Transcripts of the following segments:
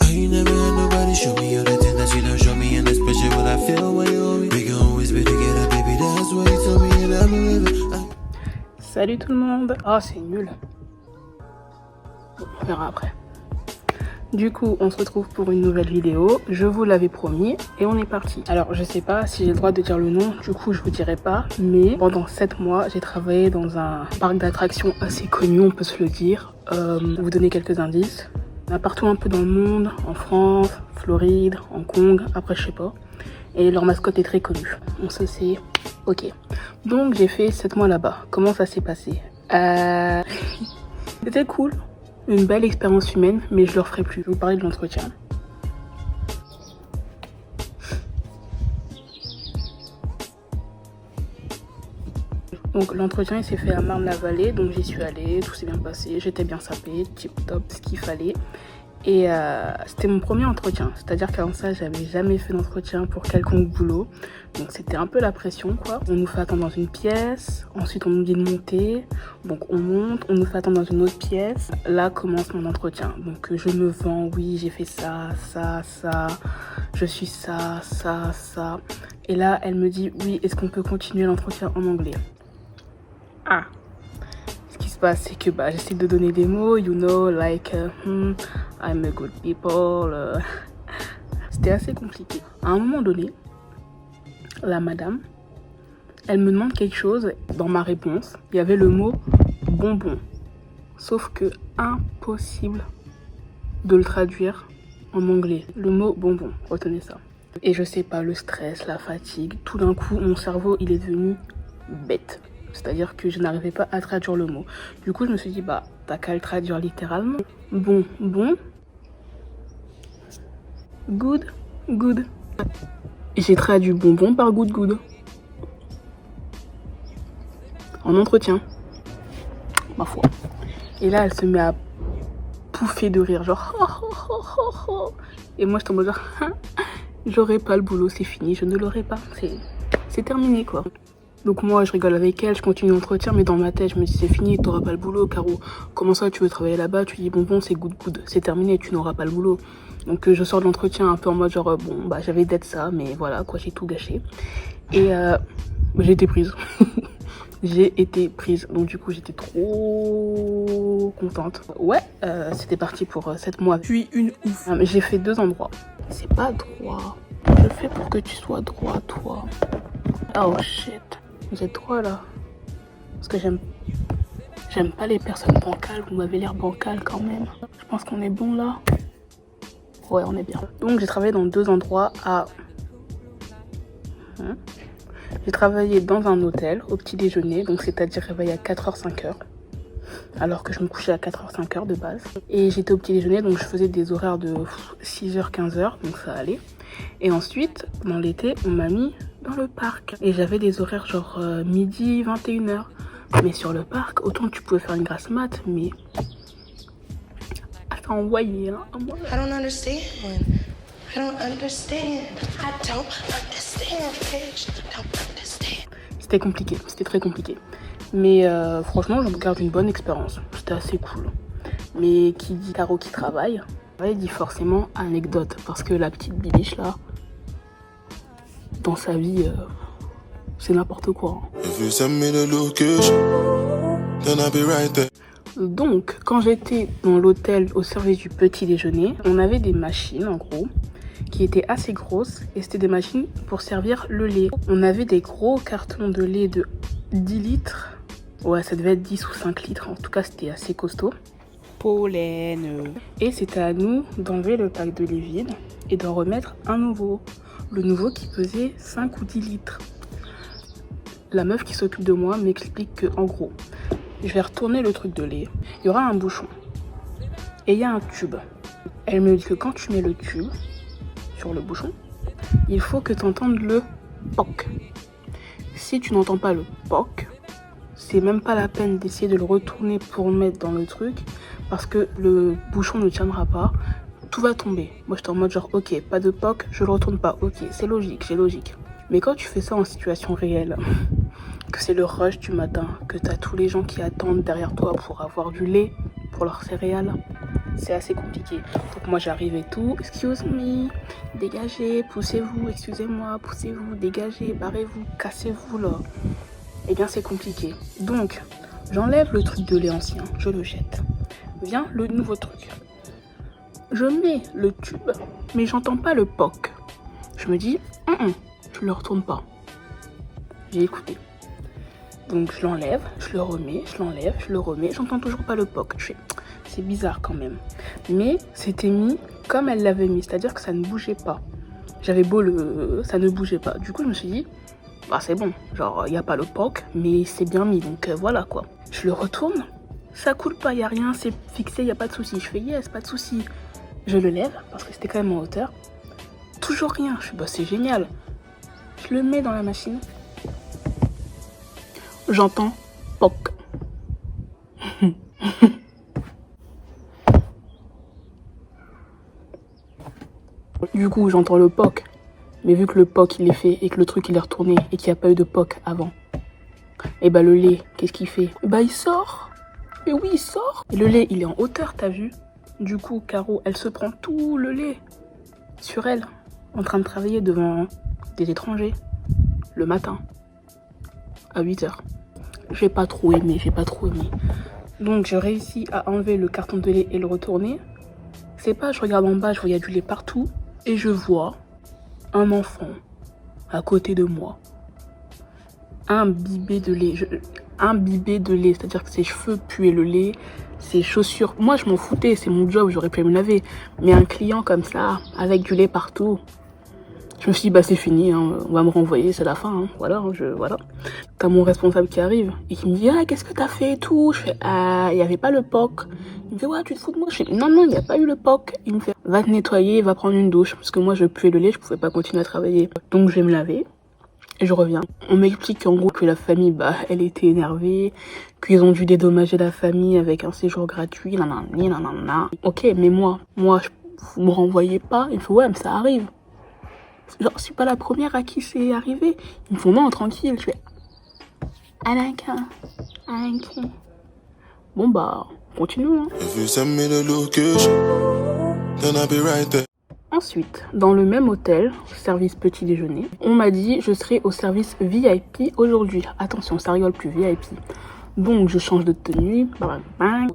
I ain't never had nobody show me all the things that you done show me, and especially what I feel when you hold me. We can always be together, baby, that's what you told me, and I believe it. Salut tout le monde. Ah, c'est nul. Bon, on verra après. Du coup, on se retrouve pour une nouvelle vidéo. Je vous l'avais promis et on est parti. Alors, je sais pas si j'ai le droit de dire le nom, du coup, je vous dirai pas. Mais pendant 7 mois, j'ai travaillé dans un parc d'attractions assez connu, on peut se le dire. Vous donner quelques indices. Il y en a partout un peu dans le monde, en France, Floride, Hong Kong, après je sais pas. Et leur mascotte est très connue. On se sait. Ok. Donc j'ai fait 7 mois là-bas. Comment ça s'est passé? C'était cool. Une belle expérience humaine, mais je le referai plus. Je vais vous parler de l'entretien. Donc l'entretien il s'est fait à Marne-la-Vallée, donc j'y suis allée, tout s'est bien passé, j'étais bien sapée, tip top, ce qu'il fallait. Et c'était mon premier entretien, c'est-à-dire qu'avant ça j'avais jamais fait d'entretien pour quelconque boulot. Donc c'était un peu la pression quoi. On nous fait attendre dans une pièce, ensuite on nous dit de monter, donc on monte, on nous fait attendre dans une autre pièce. Là commence mon entretien, donc je me vends, oui j'ai fait ça, je suis ça. Et là elle me dit oui, est-ce qu'on peut continuer l'entretien en anglais? Ah, ce qui se passe, c'est que j'essaie de donner des mots, you know, like I'm a good people. C'était assez compliqué. À un moment donné, la madame, elle me demande quelque chose. Dans ma réponse, il y avait le mot bonbon. Sauf que impossible de le traduire en anglais. Le mot bonbon, retenez ça. Et je sais pas, le stress, la fatigue, tout d'un coup, mon cerveau, il est devenu bête. C'est-à-dire que je n'arrivais pas à traduire le mot. Du coup, je me suis dit, t'as qu'à le traduire littéralement. Bon. Good. J'ai traduit bonbon par good. En entretien. Ma foi. Et là, elle se met à pouffer de rire, genre. Et moi, je tombe genre, j'aurai pas le boulot, c'est fini, je ne l'aurai pas. C'est terminé, quoi. Donc moi je rigole avec elle, je continue l'entretien, mais dans ma tête je me dis c'est fini, t'auras pas le boulot, Caro. Comment ça tu veux travailler là-bas? Tu dis bonbon c'est good, c'est terminé, tu n'auras pas le boulot. Donc je sors de l'entretien un peu en mode genre j'avais d'être ça, mais voilà quoi, j'ai tout gâché. Et j'ai été prise. J'ai été prise, donc du coup j'étais trop contente. Ouais, c'était parti pour 7 mois. Puis une ouf. J'ai fait 2 endroits. C'est pas droit. Je fais pour que tu sois droit toi. Oh shit. Vous êtes 3 là. Parce que j'aime pas les personnes bancales. Vous m'avez l'air bancal quand même. Je pense qu'on est bon là. Ouais, on est bien. Donc j'ai travaillé dans 2 endroits à... J'ai travaillé dans un hôtel au petit déjeuner. Donc c'est-à-dire réveillé à 4h, 5h. Alors que je me couchais à 4h, 5h de base. Et j'étais au petit déjeuner. Donc je faisais des horaires de 6h, 15h. Donc ça allait. Et ensuite, dans l'été, on m'a mis dans le parc. Et j'avais des horaires genre midi, 21h. Mais sur le parc, autant tu pouvais faire une grasse mat, mais... à t'envoyer, hein. I don't understand. C'était compliqué, c'était très compliqué. Mais franchement, je garde une bonne expérience. C'était assez cool. Mais qui dit Caro qui travaille, dit forcément anecdote. Parce que la petite bibiche là, dans sa vie, c'est n'importe quoi. Donc, quand j'étais dans l'hôtel au service du petit déjeuner, on avait des machines en gros qui étaient assez grosses et c'était des machines pour servir le lait. On avait des gros cartons de lait de 10 litres. Ouais, ça devait être 10 ou 5 litres. En tout cas, c'était assez costaud. Pollen. Et c'était à nous d'enlever le pack de lait vide et d'en remettre un nouveau. Le nouveau qui pesait 5 ou 10 litres. La meuf qui s'occupe de moi m'explique que en gros, je vais retourner le truc de lait. Il y aura un bouchon. Et il y a un tube. Elle me dit que quand tu mets le tube sur le bouchon, il faut que tu entendes le POC. Si tu n'entends pas le POC, c'est même pas la peine d'essayer de le retourner pour le mettre dans le truc parce que le bouchon ne tiendra pas. Tout va tomber. Moi j'étais en mode genre ok, pas de POC, je le retourne pas. Ok, c'est logique, c'est logique. Mais quand tu fais ça en situation réelle, que c'est le rush du matin, que t'as tous les gens qui attendent derrière toi pour avoir du lait pour leurs céréales, c'est assez compliqué. Donc moi j'arrive et tout, excuse me, dégagez, poussez-vous, excusez-moi, poussez-vous, dégagez, barrez-vous, cassez-vous là. Eh bien c'est compliqué. Donc j'enlève le truc de lait ancien, je le jette. Vient le nouveau truc. Je mets le tube, mais j'entends pas le POC. Je me dis, je le retourne pas. J'ai écouté. Donc je l'enlève, je le remets, je l'enlève, je le remets. J'entends toujours pas le POC. Je fais, c'est bizarre quand même. Mais c'était mis comme elle l'avait mis, c'est-à-dire que ça ne bougeait pas. J'avais beau ça ne bougeait pas. Du coup je me suis dit, bah c'est bon, genre il n'y a pas le POC, mais c'est bien mis, donc voilà quoi. Je le retourne, ça coule pas, il n'y a rien, c'est fixé, il n'y a pas de souci. Je fais yes, pas de souci. Je le lève, parce que c'était quand même en hauteur. Toujours rien, je fais bah c'est génial. Je le mets dans la machine. J'entends POC. Du coup, j'entends le POC. Mais vu que le POC il est fait et que le truc il est retourné et qu'il n'y a pas eu de POC avant, et bah le lait, qu'est-ce qu'il fait? Bah il sort. Mais oui, il sort. Et le lait il est en hauteur, t'as vu? Du coup, Caro, elle se prend tout le lait sur elle, en train de travailler devant des étrangers, le matin, à 8h. J'ai pas trop aimé. Donc je réussis à enlever le carton de lait et le retourner. C'est pas, je regarde en bas, je vois il y a du lait partout. Et je vois un enfant à côté de moi. Imbibé de lait. C'est-à-dire que ses cheveux puaient le lait, ses chaussures. Moi je m'en foutais, c'est mon job, j'aurais pu me laver. Mais un client comme ça, avec du lait partout, je me suis dit, bah c'est fini, hein, on va me renvoyer, c'est la fin, hein, voilà. T'as mon responsable qui arrive et qui me dit, ah, qu'est-ce que t'as fait et tout? Je fais, ah, il n'y avait pas le POC. Il me fait, ouais, tu te fous de moi? Je fais, non, il n'y a pas eu le POC. Il me fait, va te nettoyer, va prendre une douche, parce que moi, je puais le lait, je pouvais pas continuer à travailler. Donc, je vais me laver et je reviens. On m'explique en gros que la famille, bah, elle était énervée, qu'ils ont dû dédommager la famille avec un séjour gratuit, nanana. Ok, mais moi, vous me renvoyez pas? Il me fait, ouais, mais ça arrive. Genre, je suis pas la première à qui c'est arrivé. Ils me font non, tranquille. Je fais Alanka. Bon bah, continuons. Ensuite, dans le même hôtel, service petit déjeuner, on m'a dit je serai au service VIP aujourd'hui. Attention, ça rigole plus, VIP. Donc je change de tenue,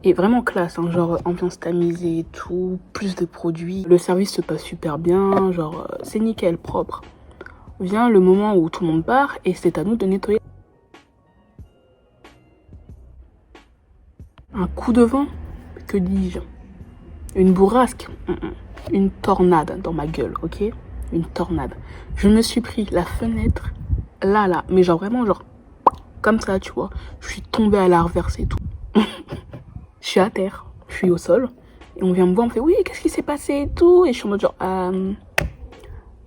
et vraiment classe, hein, genre ambiance tamisée et tout, plus de produits. Le service se passe super bien, genre c'est nickel, propre. Vient le moment où tout le monde part et c'est à nous de nettoyer. Un coup de vent, que dis-je? Une bourrasque, une tornade dans ma gueule, ok? Une tornade. Je me suis pris la fenêtre, là, mais genre vraiment genre... Comme ça, tu vois. Je suis tombée à la reverse et tout. Je suis à terre. Je suis au sol. Et on vient me voir, on me fait, oui, qu'est-ce qui s'est passé et tout? Et je suis en mode genre,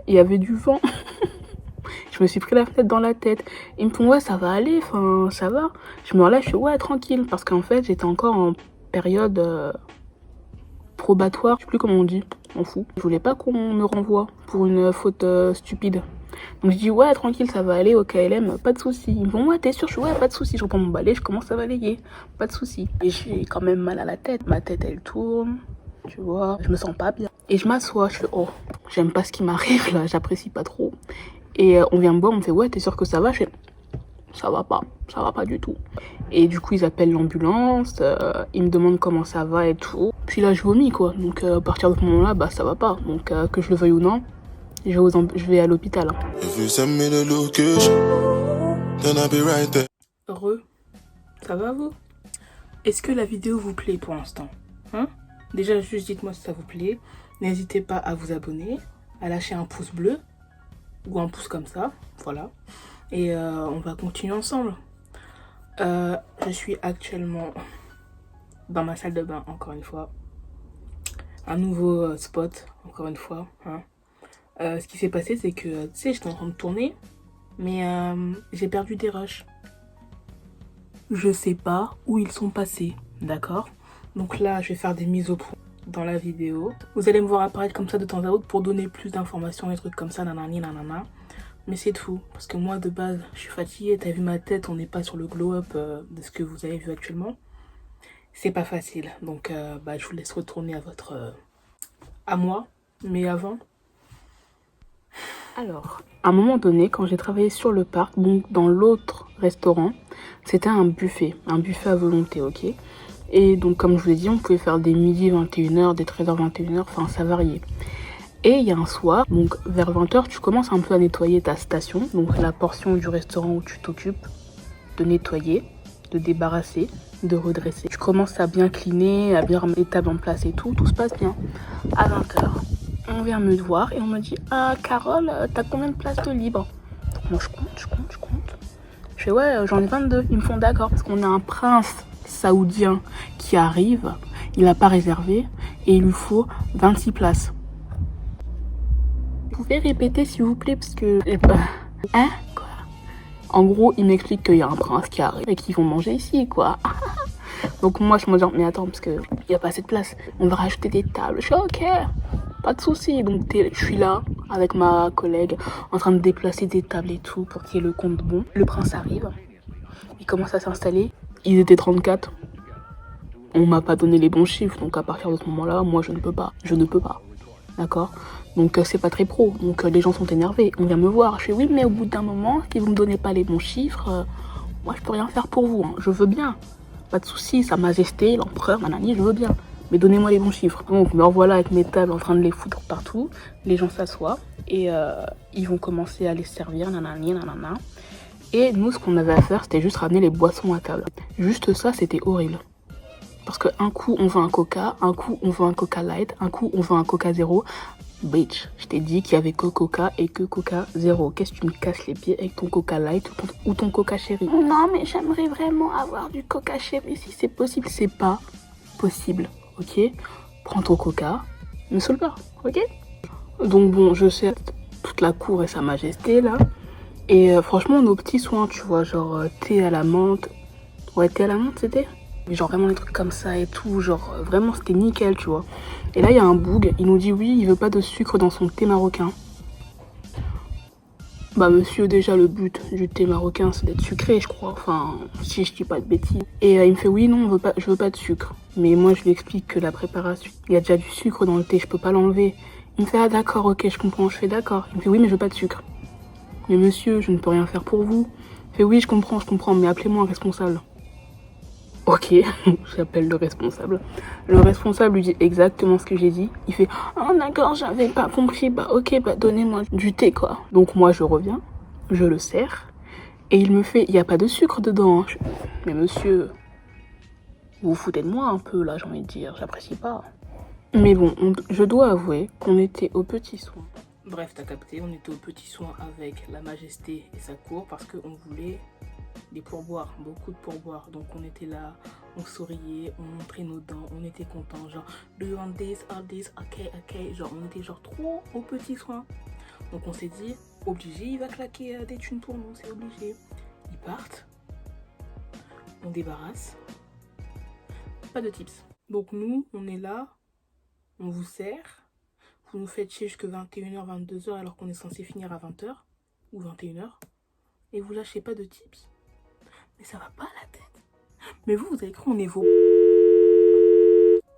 il y avait du vent. Je me suis pris la fenêtre dans la tête. Ils me font, ouais, ça va aller, enfin, ça va. Je me relâche, je suis, ouais, tranquille. Parce qu'en fait, j'étais encore en période probatoire. Je sais plus comment on dit. On fout. Je voulais pas qu'on me renvoie pour une faute stupide. Donc je dis ouais tranquille ça va aller au KLM, pas de soucis. Ils me font ouais t'es sûr? Je suis ouais pas de soucis. Je reprends mon balai, je commence à balayer, pas de soucis. Et j'ai quand même mal à la tête, ma tête elle tourne, tu vois, je me sens pas bien. Et je m'assois, je fais oh j'aime pas ce qui m'arrive là, j'apprécie pas trop. Et on vient me voir, on me fait ouais t'es sûr que ça va? Je fais ça va pas du tout. Et du coup ils appellent l'ambulance, ils me demandent comment ça va et tout. Puis là je vomis quoi, donc à partir de ce moment là bah ça va pas. Donc que je le veuille ou non, je vais à l'hôpital. Heureux, ça va vous? Est-ce que la vidéo vous plaît pour l'instant? Déjà juste dites-moi si ça vous plaît. N'hésitez pas à vous abonner, à lâcher un pouce bleu ou un pouce comme ça, voilà. Et on va continuer ensemble. Je suis actuellement dans ma salle de bain, encore une fois. Un nouveau spot, encore une fois. Ce qui s'est passé, c'est que, tu sais, j'étais en train de tourner, mais j'ai perdu des rushs. Je sais pas où ils sont passés, d'accord? Donc là, je vais faire des mises au point dans la vidéo. Vous allez me voir apparaître comme ça de temps à autre pour donner plus d'informations et trucs comme ça, nanana. Mais c'est tout, parce que moi, de base, je suis fatiguée. T'as vu ma tête, on n'est pas sur le glow-up de ce que vous avez vu actuellement. c'est pas facile. Donc je vous laisse retourner à moi. Mais avant... Alors, à un moment donné, quand j'ai travaillé sur le parc, donc dans l'autre restaurant, c'était un buffet à volonté, ok. Et donc, comme je vous l'ai dit, on pouvait faire des midi 21h, des 13h 21h, enfin ça variait. Et il y a un soir, donc vers 20h, tu commences un peu à nettoyer ta station, donc la portion du restaurant où tu t'occupes de nettoyer, de débarrasser, de redresser. Tu commences à bien cleaner, à bien remettre les tables en place et tout se passe bien. À 20h, on vient me voir et on me dit « Ah, Carole, t'as combien de places de libre ?» Donc moi je compte. Je fais « Ouais, j'en ai 22. » Ils me font « D'accord, parce qu'on a un prince saoudien qui arrive, il n'a pas réservé et il lui faut 26 places. » Vous pouvez répéter s'il vous plaît parce que... Hein? Quoi? En gros, il m'explique qu'il y a un prince qui arrive et qu'ils vont manger ici, quoi. Donc moi, je me dis, mais attends, parce qu'il n'y a pas assez de place. On va rajouter des tables. Je suis ok, pas de souci. Donc je suis là, avec ma collègue, en train de déplacer des tables et tout pour qu'il y ait le compte bon. Le prince arrive, il commence à s'installer. Ils étaient 34. On m'a pas donné les bons chiffres, donc à partir de ce moment-là, moi, je ne peux pas. D'accord? Donc c'est pas très pro, donc les gens sont énervés, on vient me voir, je fais oui mais au bout d'un moment, si vous me donnez pas les bons chiffres, moi je peux rien faire pour vous, hein. Je veux bien, pas de soucis, sa majesté, l'empereur, nanani, je veux bien, mais donnez-moi les bons chiffres. Donc me revoilà avec mes tables en train de les foutre partout, les gens s'assoient et ils vont commencer à les servir, nanani, nanana. Et nous ce qu'on avait à faire c'était juste ramener les boissons à table. Juste ça c'était horrible. Parce qu'un coup on veut un coca, un coup on veut un coca light, un coup on veut un coca zéro. Bitch, je t'ai dit qu'il y avait que coca et que coca zéro. Qu'est-ce que tu me casses les pieds avec ton coca light ou ton coca chéri? Non mais j'aimerais vraiment avoir du coca chéri si c'est possible. C'est pas possible, ok? Prends ton coca, ne saoule pas, ok? Donc bon, je sais toute la cour et sa majesté là. Et franchement nos petits soins, tu vois, genre thé à la menthe. Ouais, thé à la menthe c'était? Genre vraiment des trucs comme ça et tout, genre vraiment c'était nickel, tu vois. Et là il y a un boug, il nous dit oui, il veut pas de sucre dans son thé marocain. Bah monsieur, déjà le but du thé marocain c'est d'être sucré je crois, enfin si je dis pas de bêtises. Et il me fait oui non, je veux pas de sucre. Mais moi je lui explique que la préparation, il y a déjà du sucre dans le thé, je peux pas l'enlever. Il me fait ah d'accord, ok je comprends, je fais d'accord. Il me fait oui mais je veux pas de sucre. Mais monsieur, je ne peux rien faire pour vous. Il fait oui je comprends, mais appelez-moi un responsable. Ok, j'appelle le responsable. Le responsable lui dit exactement ce que j'ai dit. Il fait « Oh d'accord, j'avais pas compris. Bah ok, bah donnez-moi du thé quoi. » Donc moi je reviens, je le sers. Et il me fait « Il n'y a pas de sucre dedans. » Mais monsieur, vous vous foutez de moi un peu là, j'ai envie de dire. J'apprécie pas. Mais bon, je dois avouer qu'on était aux petits soins. Bref, t'as capté, on était aux petits soins avec la majesté et sa cour parce qu'on voulait... des pourboires, beaucoup de pourboires. Donc on était là, on souriait, on montrait nos dents, on était contents, genre do you want this, all this, ok, genre on était genre trop aux petits soins. Donc on s'est dit, obligé, il va claquer des thunes pour nous, c'est obligé. Ils partent, on débarrasse, pas de tips. Donc nous, on est là, on vous sert, vous nous faites chier jusque 21h, 22h alors qu'on est censé finir à 20h ou 21h et vous lâchez pas de tips. Mais ça va pas à la tête. Mais vous avez cru on est vos...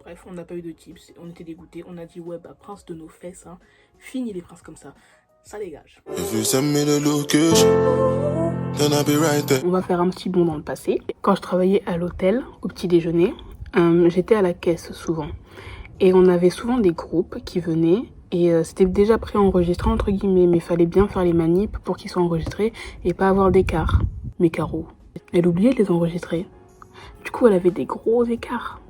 Bref, on n'a pas eu de tips. On était dégoûtés. On a dit ouais bah prince de nos fesses. Hein. Fini les princes comme ça. Ça dégage. On va faire un petit bond dans le passé. Quand je travaillais à l'hôtel, au petit déjeuner, j'étais à la caisse souvent. Et on avait souvent des groupes qui venaient. Et c'était déjà préenregistré entre guillemets. Mais il fallait bien faire les manips pour qu'ils soient enregistrés et pas avoir d'écart. Mes carreaux. Elle oubliait de les enregistrer. Du coup, elle avait des gros écarts.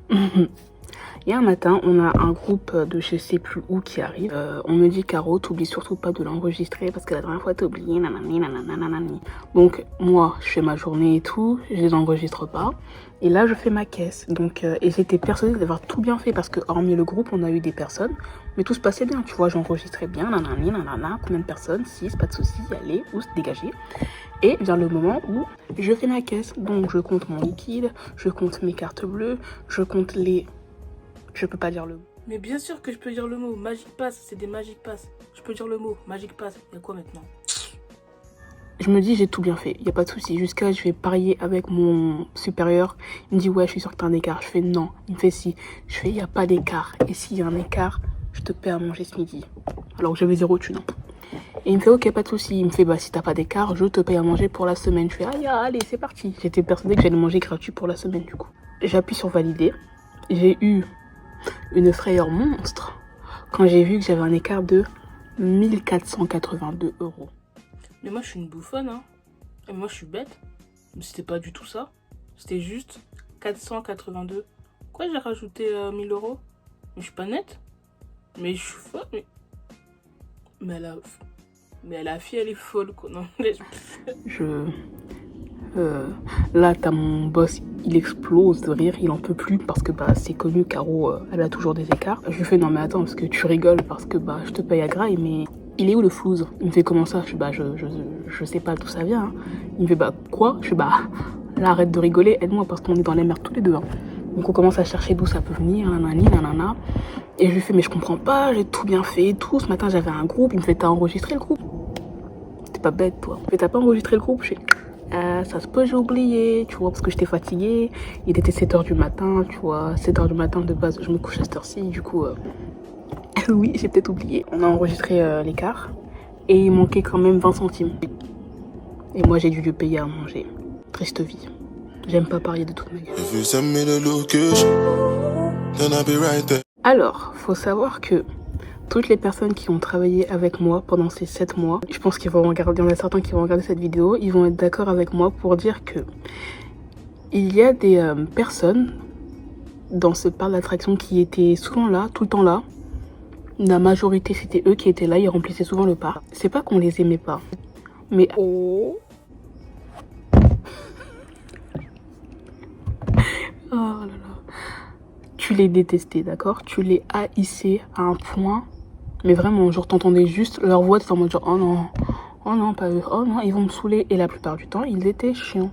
Et un matin, on a un groupe de je sais plus où qui arrive. On me dit, Caro, t'oublies surtout pas de l'enregistrer parce que la dernière fois, t'as oublié, nanani, nanana, nanani. Donc, moi, je fais ma journée et tout, je les enregistre pas. Et là, je fais ma caisse. Donc, et j'étais persuadée d'avoir tout bien fait parce que, hormis le groupe, on a eu des personnes. Mais tout se passait bien, tu vois, j'enregistrais bien, nanani, nanana, combien de personnes, 6, pas de soucis, allez, ou se dégager. Et vient le moment où je fais ma caisse. Donc, je compte mon liquide, je compte mes cartes bleues, je compte les... Je peux pas dire le mot. Mais bien sûr que je peux dire le mot. Magic Pass, c'est des Magic Pass. Je peux dire le mot. Magic Pass. Il y a quoi maintenant? Je me dis, j'ai tout bien fait, il n'y a pas de souci. Jusqu'à, je vais parier avec mon supérieur. Il me dit, ouais, je suis sûr que t'as un écart. Je fais, non. Il me fait, si. Je fais, il n'y a pas d'écart. Et s'il y a un écart, je te paie à manger ce midi. Alors que j'avais 0 thune. Et il me fait, ok, pas de souci. Il me fait, bah, si t'as pas d'écart, je te paye à manger pour la semaine. Je fais, allez, c'est parti. J'étais persuadée que j'allais manger gratuit pour la semaine, du coup. J'appuie sur valider. J'ai eu une frayeur monstre quand j'ai vu que j'avais un écart de 1482 €. Mais moi, je suis une bouffonne, hein. Et moi, je suis bête. Mais c'était pas du tout ça. C'était juste 482. Pourquoi j'ai rajouté 1000 €? Mais je suis pas nette. Mais je suis folle. Mais la fille, elle est folle, quoi. Non, là, t'as mon boss, il explose de rire, il en peut plus parce que bah c'est connu, Caro, elle a toujours des écarts. Je lui fais, non mais attends, parce que tu rigoles, parce que bah je te paye à graille, mais il est où le flouze? Il me fait, comment ça? Je fais, bah je sais pas d'où ça vient. Hein. Il me fait, bah quoi? Je fais, bah là arrête de rigoler, aide-moi parce qu'on est dans la merde tous les deux. Hein. Donc on commence à chercher d'où ça peut venir, nanana. Et je lui fais, mais je comprends pas, j'ai tout bien fait et tout. Ce matin j'avais un groupe, il me fait, t'as enregistré le groupe? T'es pas bête toi. Mais t'as pas enregistré le groupe? Je fais, ça se peut, j'ai oublié, tu vois, parce que j'étais fatiguée. Il était 7h du matin, tu vois. 7h du matin, de base, je me couche à cette heure-ci, du coup, oui, j'ai peut-être oublié. On a enregistré l'écart et il manquait quand même 20 centimes. Et moi, j'ai dû lui payer à manger. Triste vie. J'aime pas parier de toute manière. Alors, faut savoir que toutes les personnes qui ont travaillé avec moi pendant ces 7 mois, je pense qu'ils vont regarder, il y en a certains qui vont regarder cette vidéo, ils vont être d'accord avec moi pour dire que il y a des personnes dans ce parc d'attraction qui étaient souvent là, tout le temps là. La majorité, c'était eux qui étaient là, ils remplissaient souvent le parc. C'est pas qu'on les aimait pas, mais oh là là, tu les détestais, d'accord? Tu les haïssais à un point. Mais vraiment, genre, t'entendais juste leur voix, t'étais en mode genre, oh non, pas eux, oh non, ils vont me saouler. Et la plupart du temps, ils étaient chiants.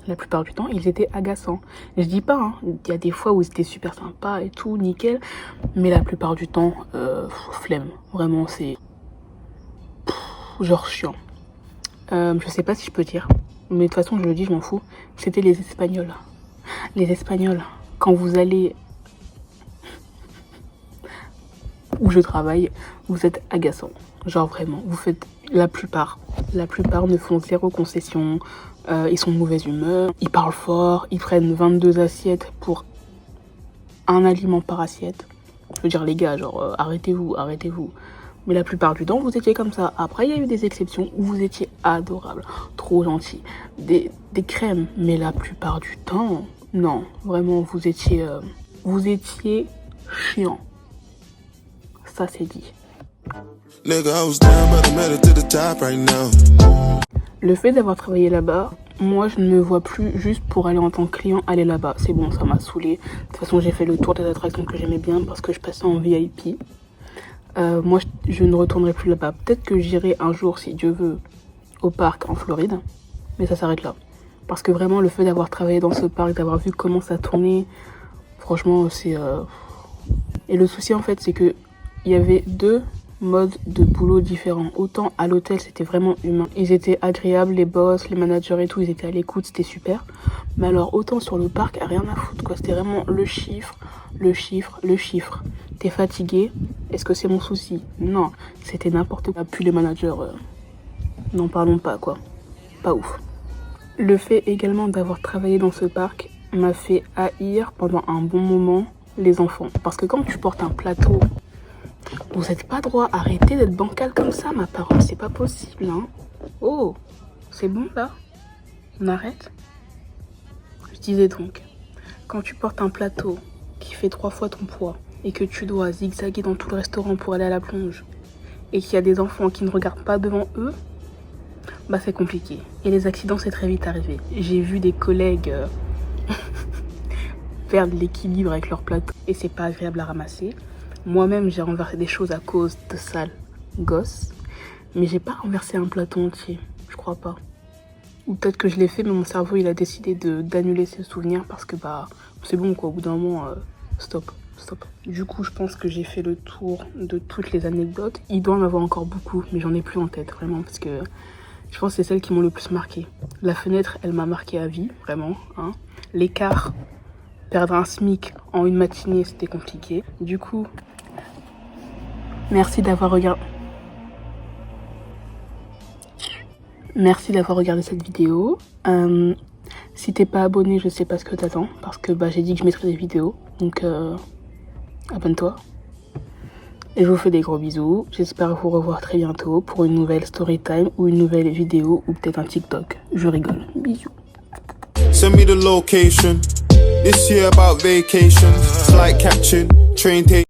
La plupart du temps, ils étaient agaçants. Je dis pas, hein, il y a des fois où c'était super sympa et tout, nickel. Mais la plupart du temps, flemme. Vraiment, c'est genre chiant. Je sais pas si je peux dire, mais de toute façon, je le dis, je m'en fous. C'était les Espagnols. Les Espagnols, quand vous allez où je travaille, vous êtes agaçant. Genre vraiment, vous faites la plupart ne font 0 concession, ils sont de mauvaise humeur, ils parlent fort, ils prennent 22 assiettes pour un aliment par assiette. Je veux dire les gars, genre arrêtez-vous. Mais la plupart du temps, vous étiez comme ça. Après, il y a eu des exceptions où vous étiez adorables, trop gentils, des crèmes. Mais la plupart du temps, non, vraiment, vous étiez chiant. Ça c'est dit. Le fait d'avoir travaillé là-bas, moi je ne me vois plus juste pour aller en tant que client aller là-bas. C'est bon, ça m'a saoulé. De toute façon, j'ai fait le tour des attractions que j'aimais bien parce que je passais en VIP. Moi, je ne retournerai plus là-bas. Peut-être que j'irai un jour, si Dieu veut, au parc en Floride. Mais ça s'arrête là. Parce que vraiment, le fait d'avoir travaillé dans ce parc, d'avoir vu comment ça tournait, franchement, c'est... Et le souci, en fait, c'est que il y avait 2 modes de boulot différents. Autant à l'hôtel, c'était vraiment humain. Ils étaient agréables, les boss, les managers et tout, ils étaient à l'écoute, c'était super. Mais alors, autant sur le parc, rien à foutre, quoi. C'était vraiment le chiffre. T'es fatigué? Est-ce que c'est mon souci? Non, c'était n'importe quoi. Puis les managers, n'en parlons pas, quoi. Pas ouf. Le fait également d'avoir travaillé dans ce parc m'a fait haïr pendant un bon moment les enfants. Parce que quand tu portes un plateau, vous n'êtes pas droit, arrêtez d'être bancal comme ça, ma parole, c'est pas possible, hein. Oh, c'est bon là? On arrête? Je disais donc, quand tu portes un plateau qui fait 3 fois ton poids et que tu dois zigzaguer dans tout le restaurant pour aller à la plonge et qu'il y a des enfants qui ne regardent pas devant eux, bah c'est compliqué. Et les accidents, c'est très vite arrivé. J'ai vu des collègues perdre l'équilibre avec leur plateau et c'est pas agréable à ramasser. Moi-même, j'ai renversé des choses à cause de sales gosses, mais j'ai pas renversé un plateau entier, je crois pas. Ou peut-être que je l'ai fait, mais mon cerveau, il a décidé d'annuler ses souvenirs parce que bah c'est bon quoi, au bout d'un moment, stop. Du coup, je pense que j'ai fait le tour de toutes les anecdotes. Il doit en avoir encore beaucoup, mais j'en ai plus en tête, vraiment, parce que Je pense que c'est celles qui m'ont le plus marqué. La fenêtre, elle m'a marqué à vie, vraiment. Hein. L'écart, perdre un SMIC en une matinée, c'était compliqué. Du coup, merci d'avoir regardé cette vidéo. Si t'es pas abonné, je sais pas ce que t'attends, parce que j'ai dit que je mettrais des vidéos. Donc, abonne-toi. Et je vous fais des gros bisous. J'espère vous revoir très bientôt pour une nouvelle story time ou une nouvelle vidéo ou peut-être un TikTok. Je rigole. Bisous. Send me the location. This year about vacations. Flight catching, train take.